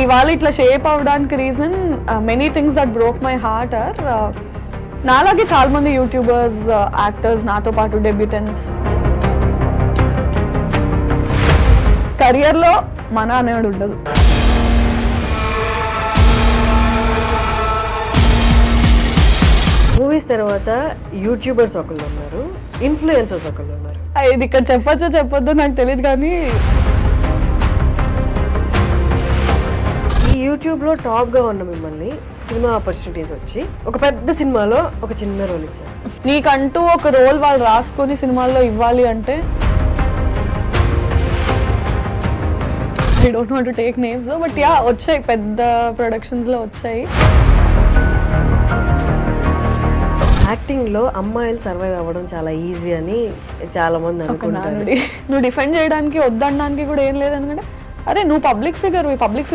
ఇవాళ ఇట్లా షేప్ అవ్వడానికి reason many things that broke my heart are నాలాగే చాలా మంది యూట్యూబర్స్, యాక్టర్స్ నాతో పాటు డెబ్యూటెంట్స్ కెరియర్లో మన అనేవాడు ఉండదు. మూవీస్ తర్వాత యూట్యూబర్స్ ఒకళ్ళు ఉన్నారు, ఇన్ఫ్లుయెన్సర్స్ ఒకళ్ళు ఉన్నారు. ఇది ఇక్కడ చెప్పొచ్చో చెప్పొద్దో నాకు తెలియదు, కానీ ఈ యూట్యూబ్లో టాప్గా ఉన్న మిమ్మల్ని సినిమా ఆపర్చునిటీస్ వచ్చి ఒక పెద్ద సినిమాలో ఒక చిన్న రోల్ ఇచ్చేస్తారు. నీకంటూ ఒక రోల్ వాళ్ళు రాసుకొని సినిమాల్లో ఇవ్వాలి అంటే I don't want to take names, but yeah వచ్చాయి, పెద్ద ప్రొడక్షన్స్లో వచ్చాయి. యాక్టింగ్లో అమ్మాయిలు సర్వైవ్ అవ్వడం చాలా ఈజీ అని చాలా మంది అనుకుంటారు. నువ్వు డిఫెండ్ చేయడానికి వద్దనడానికి కూడా ఏం లేదు, ఎందుకంటే అరే నువ్వు పబ్లిక్ ఫిగర్